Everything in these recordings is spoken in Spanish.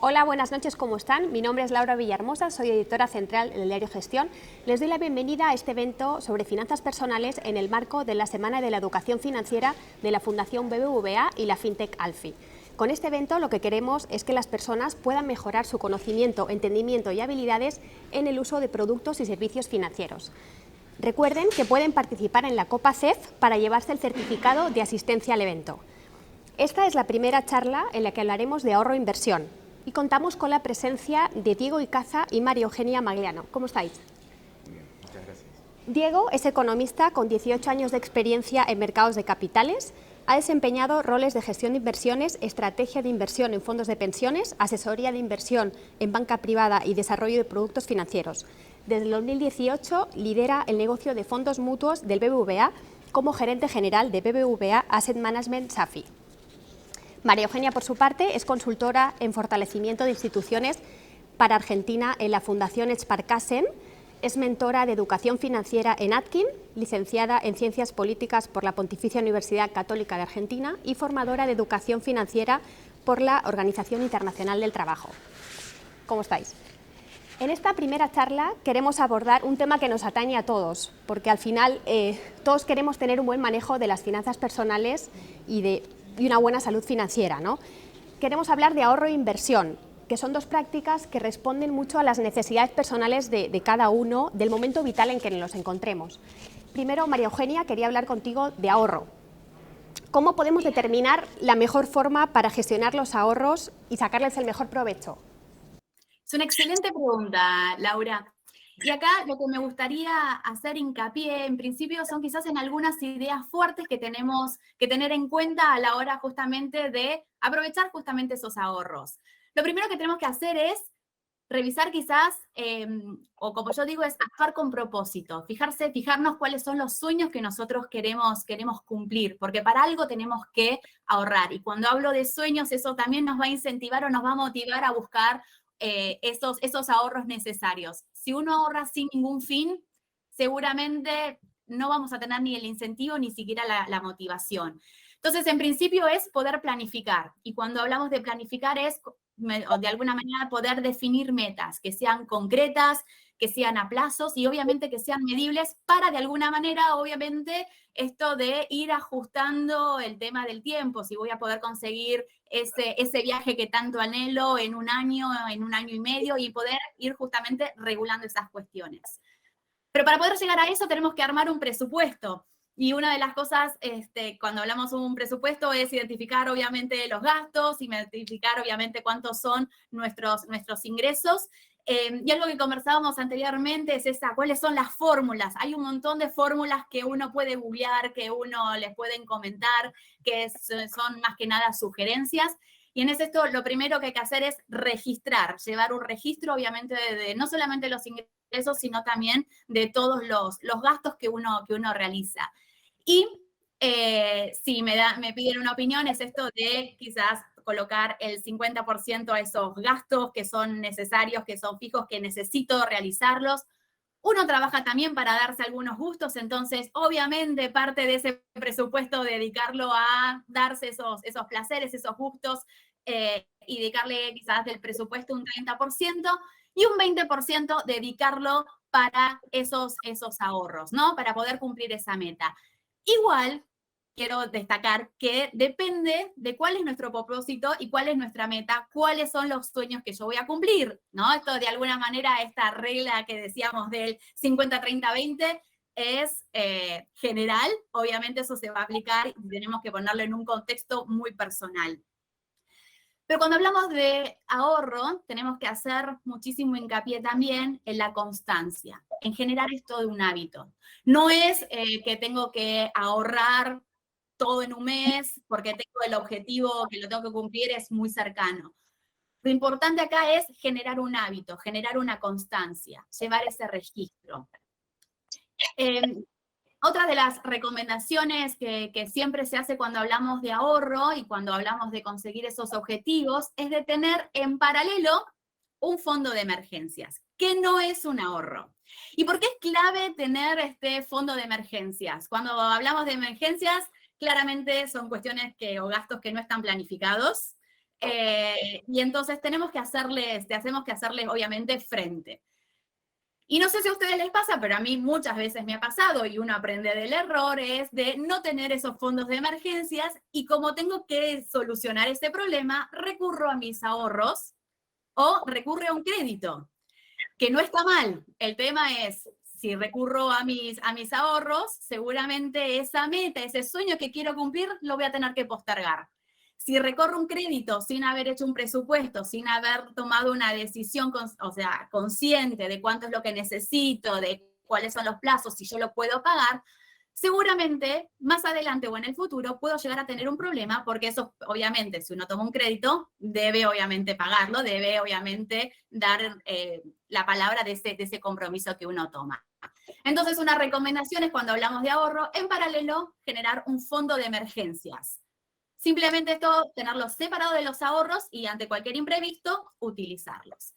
Hola, buenas noches, ¿cómo están? Mi nombre es Laura Villahermosa, soy editora central del diario Gestión. Les doy la bienvenida a este evento sobre finanzas personales en el marco de la Semana de la Educación Financiera de la Fundación BBVA y la FinTech Alfi. Con este evento lo que queremos es que las personas puedan mejorar su conocimiento, entendimiento y habilidades en el uso de productos y servicios financieros. Recuerden que pueden participar en la Copa CEF para llevarse el certificado de asistencia al evento. Esta es la primera charla en la que hablaremos de ahorro e inversión y contamos con la presencia de Diego Icaza y María Eugenia Magliano. ¿Cómo estáis? Muy bien, muchas gracias. Diego es economista con 18 años de experiencia en mercados de capitales. Ha desempeñado roles de gestión de inversiones, estrategia de inversión en fondos de pensiones, asesoría de inversión en banca privada y desarrollo de productos financieros. Desde el 2018 lidera el negocio de fondos mutuos del BBVA como gerente general de BBVA Asset Management SAFI. María Eugenia, por su parte, es consultora en fortalecimiento de instituciones para Argentina en la Fundación Sparkassen, es mentora de educación financiera en Atkin, licenciada en Ciencias Políticas por la Pontificia Universidad Católica de Argentina y formadora de educación financiera por la Organización Internacional del Trabajo. ¿Cómo estáis? En esta primera charla queremos abordar un tema que nos atañe a todos, porque al final todos queremos tener un buen manejo de las finanzas personales y una buena salud financiera, ¿no? Queremos hablar de ahorro e inversión, que son dos prácticas que responden mucho a las necesidades personales de cada uno, del momento vital en que nos encontremos. Primero, María Eugenia, quería hablar contigo de ahorro. ¿Cómo podemos determinar la mejor forma para gestionar los ahorros y sacarles el mejor provecho? Es una excelente pregunta, Laura. Y acá lo que me gustaría hacer hincapié, en principio, son quizás en algunas ideas fuertes que tenemos que tener en cuenta a la hora justamente de aprovechar justamente esos ahorros. Lo primero que tenemos que hacer es revisar quizás, o como yo digo, es actuar con propósito, fijarnos cuáles son los sueños que nosotros queremos cumplir, porque para algo tenemos que ahorrar. Y cuando hablo de sueños, eso también nos va a incentivar o nos va a motivar a buscar esos ahorros necesarios. Si uno ahorra sin ningún fin, seguramente no vamos a tener ni el incentivo ni siquiera la motivación. Entonces, en principio es poder planificar. Y cuando hablamos de planificar es, o de alguna manera, poder definir metas que sean concretas, que sean a plazos y obviamente que sean medibles para, de alguna manera, obviamente, esto de ir ajustando el tema del tiempo. Si voy a poder conseguir ese viaje que tanto anhelo en un año y medio, y poder ir justamente regulando esas cuestiones. Pero para poder llegar a eso tenemos que armar un presupuesto. Y una de las cosas, cuando hablamos de un presupuesto, es identificar obviamente los gastos, identificar obviamente cuántos son nuestros ingresos. Y algo que conversábamos anteriormente es cuáles son las fórmulas. Hay un montón de fórmulas que uno puede googlear, que uno les pueden comentar, que son más que nada sugerencias. Y en esto lo primero que hay que hacer es registrar, llevar un registro obviamente de no solamente los ingresos, sino también de todos los gastos que uno realiza. Y si me piden una opinión, es esto de quizás colocar el 50% a esos gastos que son necesarios, que son fijos, que necesito realizarlos. Uno trabaja también para darse algunos gustos, entonces obviamente parte de ese presupuesto dedicarlo a darse esos placeres, esos gustos, y dedicarle quizás del presupuesto un 30% y un 20% dedicarlo para esos ahorros, ¿no? Para poder cumplir esa meta. Igual, quiero destacar que depende de cuál es nuestro propósito y cuál es nuestra meta, cuáles son los sueños que yo voy a cumplir, ¿no? Esto de alguna manera, esta regla que decíamos del 50-30-20 es general, obviamente eso se va a aplicar y tenemos que ponerlo en un contexto muy personal. Pero cuando hablamos de ahorro, tenemos que hacer muchísimo hincapié también en la constancia, en generar esto de un hábito. No es que tengo que ahorrar todo en un mes porque tengo el objetivo que lo tengo que cumplir, es muy cercano. Lo importante acá es generar un hábito, generar una constancia, llevar ese registro. Otra de las recomendaciones que siempre se hace cuando hablamos de ahorro y cuando hablamos de conseguir esos objetivos es de tener en paralelo un fondo de emergencias, que no es un ahorro. ¿Y por qué es clave tener este fondo de emergencias? Cuando hablamos de emergencias, claramente son cuestiones o gastos que no están planificados. Y entonces tenemos que hacerles obviamente frente. Y no sé si a ustedes les pasa, pero a mí muchas veces me ha pasado, y uno aprende del error, es de no tener esos fondos de emergencias, y como tengo que solucionar ese problema, recurro a mis ahorros o recurro a un crédito, que no está mal. El tema es, si recurro a mis ahorros, seguramente esa meta, ese sueño que quiero cumplir, lo voy a tener que postergar. Si recorro un crédito sin haber hecho un presupuesto, sin haber tomado una decisión, consciente de cuánto es lo que necesito, de cuáles son los plazos, si yo lo puedo pagar, seguramente más adelante o en el futuro puedo llegar a tener un problema, porque eso, obviamente, si uno toma un crédito, debe obviamente pagarlo, debe obviamente dar la palabra de ese compromiso que uno toma. Entonces, una recomendación es, cuando hablamos de ahorro, en paralelo, generar un fondo de emergencias. Simplemente esto, tenerlos separados de los ahorros y ante cualquier imprevisto, utilizarlos.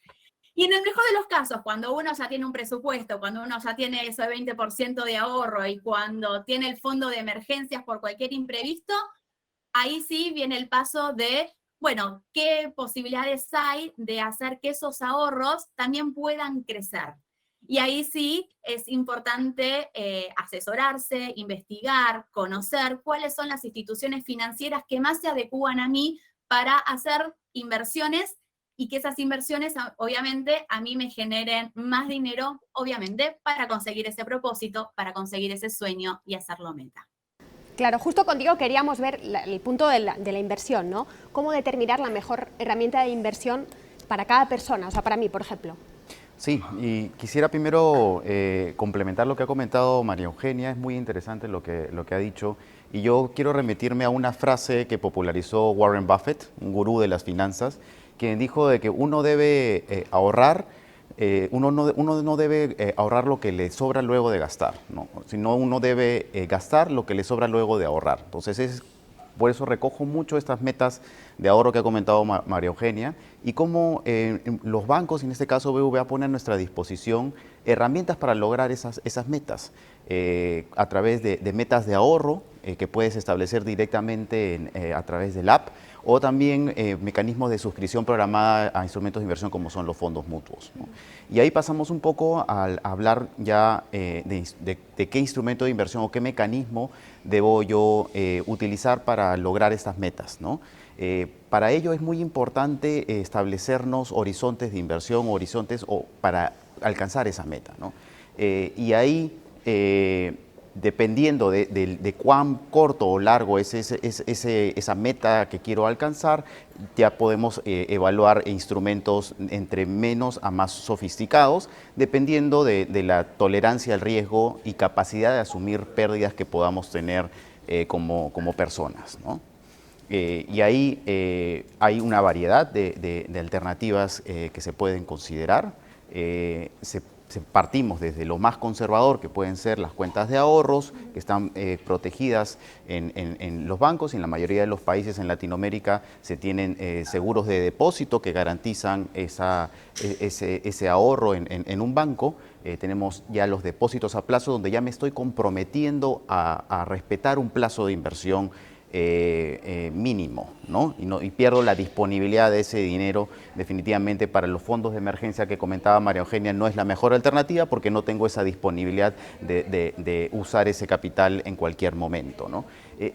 Y en el mejor de los casos, cuando uno ya tiene un presupuesto, cuando uno ya tiene ese 20% de ahorro y cuando tiene el fondo de emergencias por cualquier imprevisto, ahí sí viene el paso de, bueno, ¿qué posibilidades hay de hacer que esos ahorros también puedan crecer? Y ahí sí es importante asesorarse, investigar, conocer cuáles son las instituciones financieras que más se adecúan a mí para hacer inversiones, y que esas inversiones, obviamente, a mí me generen más dinero, obviamente, para conseguir ese propósito, para conseguir ese sueño y hacerlo meta. Claro, justo contigo queríamos ver el punto de la inversión, ¿no? Cómo determinar la mejor herramienta de inversión para cada persona, o sea, para mí, por ejemplo. Sí, y quisiera primero complementar lo que ha comentado María Eugenia. Es muy interesante lo que ha dicho, y yo quiero remitirme a una frase que popularizó Warren Buffett, un gurú de las finanzas, quien dijo de que uno debe ahorrar, uno no debe ahorrar lo que le sobra luego de gastar, ¿no? Sino uno debe gastar lo que le sobra luego de ahorrar. Entonces, por eso recojo mucho estas metas de ahorro que ha comentado María Eugenia, y cómo los bancos, en este caso BBVA, ponen a nuestra disposición herramientas para lograr esas metas, a través de metas de ahorro que puedes establecer directamente a través del app, o también mecanismos de suscripción programada a instrumentos de inversión como son los fondos mutuos, ¿no? Y ahí pasamos un poco a hablar ya de qué instrumento de inversión o qué mecanismo debo yo utilizar para lograr estas metas, ¿no? Para ello es muy importante establecernos horizontes de inversión, para alcanzar esa meta, ¿no? Y ahí, dependiendo de cuán corto o largo es esa meta que quiero alcanzar, ya podemos evaluar instrumentos entre menos a más sofisticados, dependiendo de la tolerancia al riesgo y capacidad de asumir pérdidas que podamos tener como personas, ¿no? Y ahí hay una variedad de alternativas que se pueden considerar. Partimos desde lo más conservador, que pueden ser las cuentas de ahorros, que están protegidas en los bancos, y en la mayoría de los países en Latinoamérica se tienen seguros de depósito que garantizan ese ahorro en un banco. Tenemos ya los depósitos a plazo, donde ya me estoy comprometiendo a respetar un plazo de inversión mínimo, ¿no? Y pierdo la disponibilidad de ese dinero. Definitivamente, para los fondos de emergencia que comentaba María Eugenia, no es la mejor alternativa, porque no tengo esa disponibilidad de usar ese capital en cualquier momento, ¿no?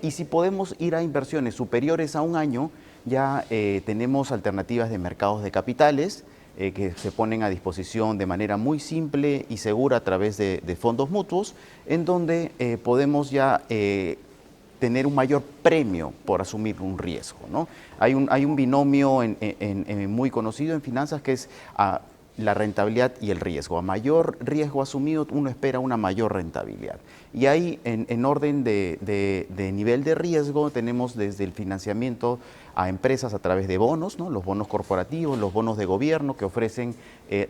Y si podemos ir a inversiones superiores a un año, ya tenemos alternativas de mercados de capitales que se ponen a disposición de manera muy simple y segura a través de fondos mutuos, en donde podemos ya tener un mayor premio por asumir un riesgo, ¿no? Hay un binomio muy conocido en finanzas, que es la rentabilidad y el riesgo. A mayor riesgo asumido, uno espera una mayor rentabilidad. Y ahí, en orden de nivel de riesgo, tenemos desde el financiamiento a empresas a través de bonos, ¿no? Los bonos corporativos, los bonos de gobierno, que ofrecen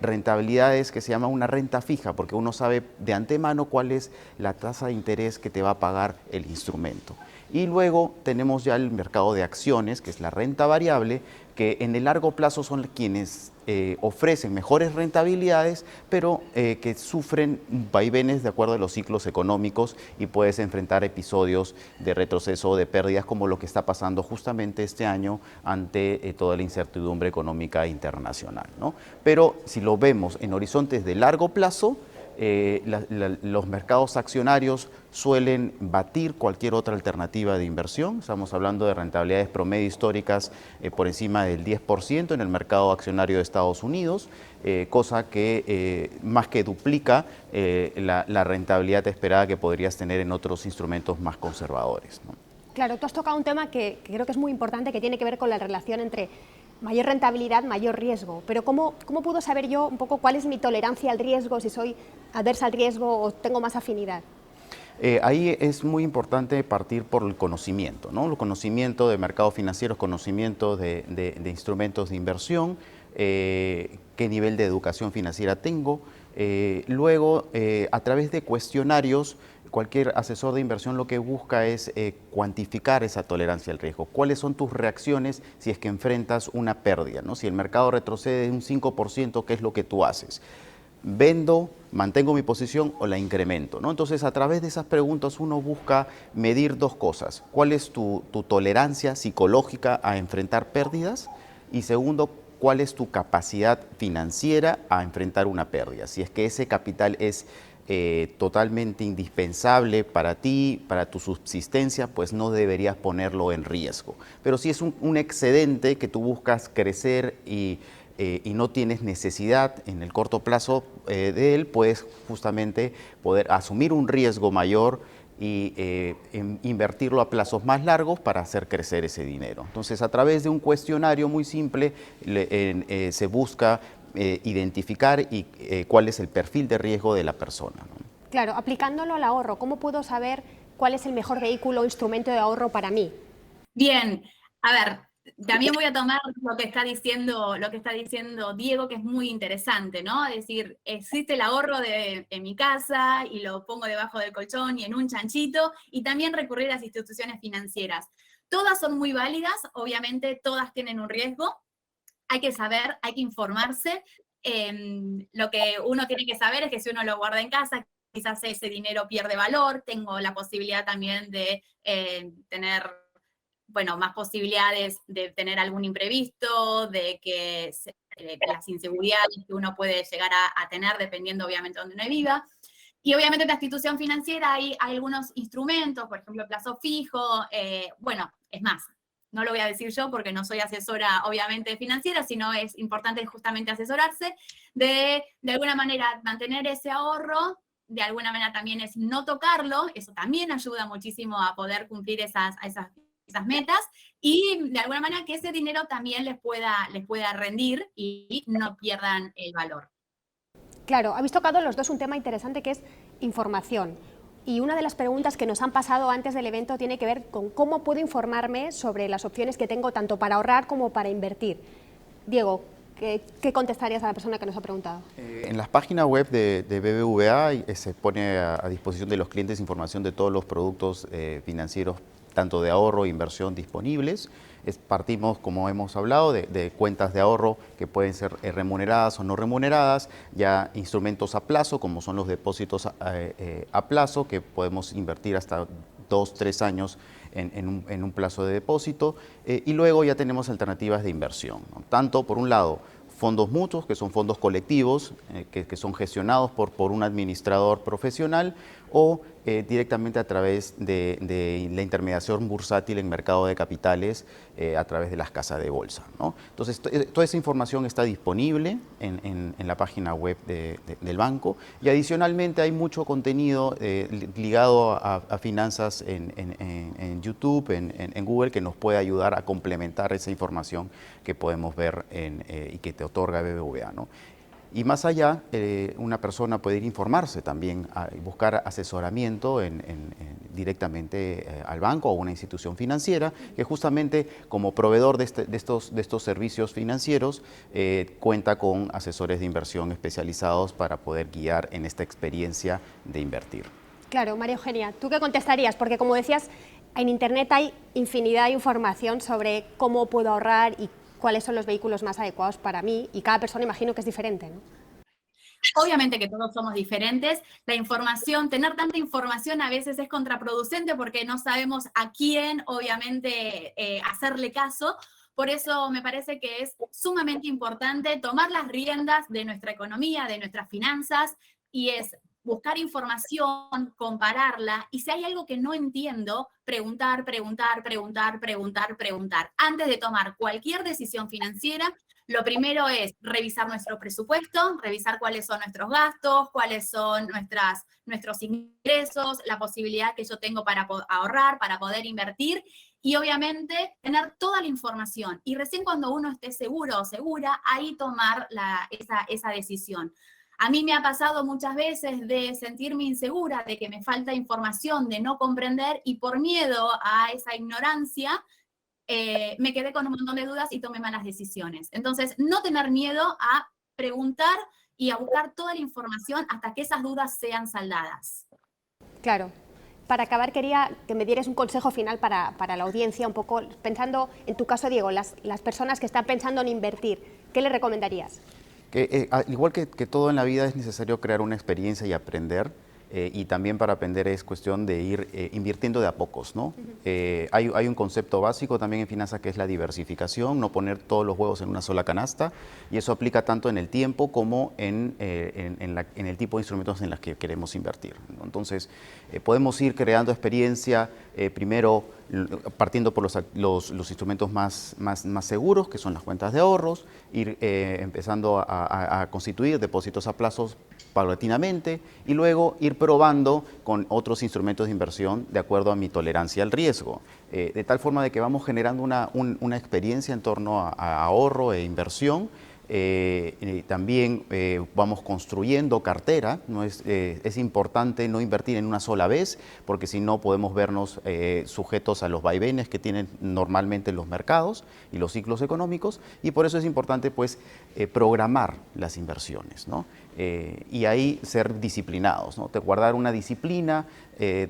rentabilidades que se llama una renta fija, porque uno sabe de antemano cuál es la tasa de interés que te va a pagar el instrumento. Y luego tenemos ya el mercado de acciones, que es la renta variable, que en el largo plazo son quienes ofrecen mejores rentabilidades, pero que sufren vaivenes de acuerdo a los ciclos económicos y puedes enfrentar episodios de retroceso o de pérdidas como lo que está pasando justamente este año ante toda la incertidumbre económica internacional, ¿no? Pero si lo vemos en horizontes de largo plazo, los mercados accionarios suelen batir cualquier otra alternativa de inversión. Estamos hablando de rentabilidades promedio históricas por encima del 10% en el mercado accionario de Estados Unidos, cosa que más que duplica la rentabilidad esperada que podrías tener en otros instrumentos más conservadores, ¿no? Claro, tú has tocado un tema que creo que es muy importante, que tiene que ver con la relación entre mayor rentabilidad, mayor riesgo. Pero ¿cómo puedo saber yo un poco cuál es mi tolerancia al riesgo, si soy adversa al riesgo o tengo más afinidad? Ahí es muy importante partir por el conocimiento, ¿no? El conocimiento de mercados financieros, conocimiento de instrumentos de inversión, qué nivel de educación financiera tengo. Luego, a través de cuestionarios, cualquier asesor de inversión lo que busca es cuantificar esa tolerancia al riesgo. ¿Cuáles son tus reacciones si es que enfrentas una pérdida, ¿no? Si el mercado retrocede un 5%, ¿qué es lo que tú haces? ¿Vendo, mantengo mi posición o la incremento, ¿no? Entonces, a través de esas preguntas uno busca medir dos cosas. ¿Cuál es tu tolerancia psicológica a enfrentar pérdidas? Y segundo, ¿cuál es tu capacidad financiera a enfrentar una pérdida? Si es que ese capital es totalmente indispensable para ti, para tu subsistencia, pues no deberías ponerlo en riesgo. Pero si es un excedente que tú buscas crecer y no tienes necesidad en el corto plazo de él, puedes justamente poder asumir un riesgo mayor y invertirlo a plazos más largos para hacer crecer ese dinero. Entonces, a través de un cuestionario muy simple se busca identificar cuál es el perfil de riesgo de la persona, ¿no? Claro, aplicándolo al ahorro, ¿cómo puedo saber cuál es el mejor vehículo o instrumento de ahorro para mí? Bien, a ver, también voy a tomar lo que está diciendo Diego, que es muy interesante, ¿no? Es decir, existe el ahorro en mi casa y lo pongo debajo del colchón y en un chanchito, y también recurrir a las instituciones financieras. Todas son muy válidas, obviamente todas tienen un riesgo. Hay que saber, hay que informarse. Lo que uno tiene que saber es que si uno lo guarda en casa, quizás ese dinero pierde valor. Tengo la posibilidad también de tener, bueno, más posibilidades de tener algún imprevisto, de que las inseguridades que uno puede llegar a tener dependiendo obviamente de donde uno viva. Y obviamente en la institución financiera hay algunos instrumentos, por ejemplo, plazo fijo. Bueno, es más, no lo voy a decir yo porque no soy asesora obviamente financiera, sino es importante justamente asesorarse de alguna manera mantener ese ahorro. De alguna manera también es no tocarlo, eso también ayuda muchísimo a poder cumplir esas metas, y de alguna manera que ese dinero también les pueda rendir y no pierdan el valor. Claro, habéis tocado los dos un tema interesante que es información. Y una de las preguntas que nos han pasado antes del evento tiene que ver con cómo puedo informarme sobre las opciones que tengo tanto para ahorrar como para invertir. Diego, ¿qué contestarías a la persona que nos ha preguntado? En las páginas web de BBVA se pone a disposición de los clientes información de todos los productos financieros, tanto de ahorro e inversión disponibles. Partimos, como hemos hablado, de cuentas de ahorro que pueden ser remuneradas o no remuneradas, ya instrumentos a plazo, como son los depósitos a plazo, que podemos invertir hasta 2-3 años en un plazo de depósito, y luego ya tenemos alternativas de inversión, ¿no? Tanto, por un lado, fondos mutuos, que son fondos colectivos, que son gestionados por un administrador profesional, o directamente a través de la intermediación bursátil en mercado de capitales a través de las casas de bolsa, ¿no? Entonces, toda esa información está disponible en la página web del banco, y adicionalmente hay mucho contenido ligado a finanzas en YouTube, en Google, que nos puede ayudar a complementar esa información que podemos ver y que te otorga BBVA, ¿no? Y más allá, una persona puede ir a informarse también, buscar asesoramiento directamente al banco o a una institución financiera, que justamente como proveedor de estos servicios financieros cuenta con asesores de inversión especializados para poder guiar en esta experiencia de invertir. Claro, María Eugenia, ¿tú qué contestarías? Porque como decías, En Internet hay infinidad de información sobre cómo puedo ahorrar y cuáles son los vehículos más adecuados para mí, y cada persona imagino que es diferente, ¿no? Obviamente que todos somos diferentes. La información, tener tanta información a veces es contraproducente porque no sabemos a quién, obviamente, hacerle caso. Por eso me parece que es sumamente importante tomar las riendas de nuestra economía, de nuestras finanzas, y es buscar información, compararla, y si hay algo que no entiendo, preguntar. Antes de tomar cualquier decisión financiera, lo primero es revisar nuestro presupuesto, revisar cuáles son nuestros gastos, cuáles son nuestros ingresos, la posibilidad que yo tengo para ahorrar, para poder invertir, y obviamente tener toda la información. Y recién cuando uno esté seguro o segura, ahí tomar esa decisión. A mí me ha pasado muchas veces de sentirme insegura, de que me falta información, de no comprender, y por miedo a esa ignorancia, me quedé con un montón de dudas y tomé malas decisiones. Entonces, no tener miedo a preguntar y a buscar toda la información hasta que esas dudas sean saldadas. Claro. Para acabar, quería que me dieras un consejo final para la audiencia, un poco pensando, en tu caso, Diego, las personas que están pensando en invertir, ¿qué les recomendarías? Al igual que todo en la vida, es necesario crear una experiencia y aprender. Y también para aprender es cuestión de ir invirtiendo de a pocos, ¿no? Hay un concepto básico también en finanzas que es la diversificación, no poner todos los huevos en una sola canasta, y eso aplica tanto en el tiempo como en el tipo de instrumentos en los que queremos invertir, ¿no? Entonces, podemos ir creando experiencia, primero partiendo por los instrumentos más seguros, que son las cuentas de ahorros, ir empezando a constituir depósitos a plazos paulatinamente, y luego ir probando con otros instrumentos de inversión de acuerdo a mi tolerancia al riesgo, de tal forma de que vamos generando una experiencia en torno a ahorro e inversión. También vamos construyendo cartera, ¿no? Es importante no invertir en una sola vez, porque si no podemos vernos sujetos a los vaivenes que tienen normalmente los mercados y los ciclos económicos, y por eso es importante, pues, programar las inversiones, ¿no? Y ahí ser disciplinados, ¿no? Guardar una disciplina,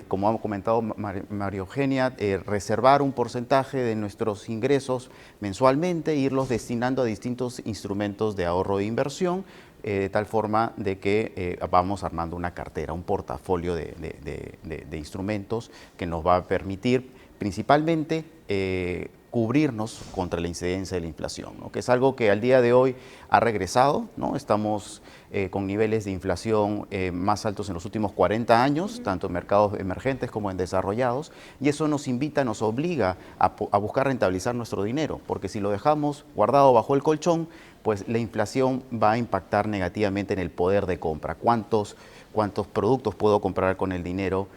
como ha comentado María Eugenia, reservar un porcentaje de nuestros ingresos mensualmente, irlos destinando a distintos instrumentos de ahorro e inversión, de tal forma de que vamos armando una cartera, un portafolio de instrumentos que nos va a permitir principalmente cubrirnos contra la incidencia de la inflación, ¿no? Que es algo que al día de hoy ha regresado, ¿no? Estamos con niveles de inflación más altos en los últimos 40 años, tanto en mercados emergentes como en desarrollados, y eso nos obliga a buscar rentabilizar nuestro dinero, porque si lo dejamos guardado bajo el colchón, pues la inflación va a impactar negativamente en el poder de compra. ¿Cuántos productos puedo comprar con el dinero?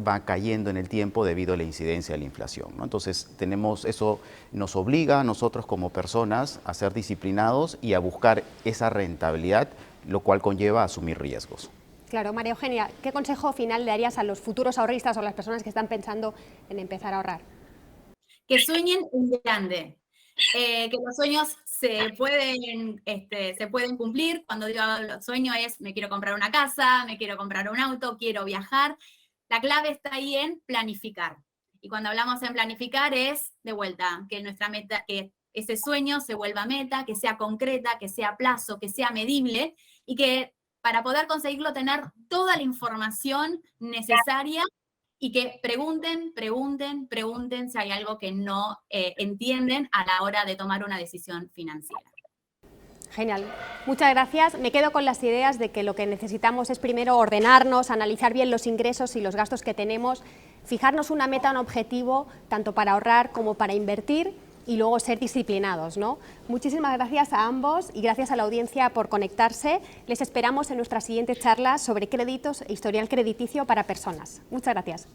Va cayendo en el tiempo debido a la incidencia de la inflación, ¿no? Entonces, eso nos obliga a nosotros como personas a ser disciplinados y a buscar esa rentabilidad, lo cual conlleva asumir riesgos. Claro, María Eugenia, ¿qué consejo final le darías a los futuros ahorristas o a las personas que están pensando en empezar a ahorrar? Que sueñen en grande, que los sueños se pueden cumplir. Cuando digo los sueños es, me quiero comprar una casa, me quiero comprar un auto, quiero viajar. La clave está ahí en planificar. Y cuando hablamos en planificar es, de vuelta, que nuestra meta, que ese sueño se vuelva meta, que sea concreta, que sea a plazo, que sea medible, y que para poder conseguirlo tener toda la información necesaria, y que pregunten si hay algo que no entienden a la hora de tomar una decisión financiera. Genial. Muchas gracias. Me quedo con las ideas de que lo que necesitamos es primero ordenarnos, analizar bien los ingresos y los gastos que tenemos, fijarnos una meta, un objetivo, tanto para ahorrar como para invertir, y luego ser disciplinados, ¿no? Muchísimas gracias a ambos y gracias a la audiencia por conectarse. Les esperamos en nuestra siguiente charla sobre créditos e historial crediticio para personas. Muchas gracias.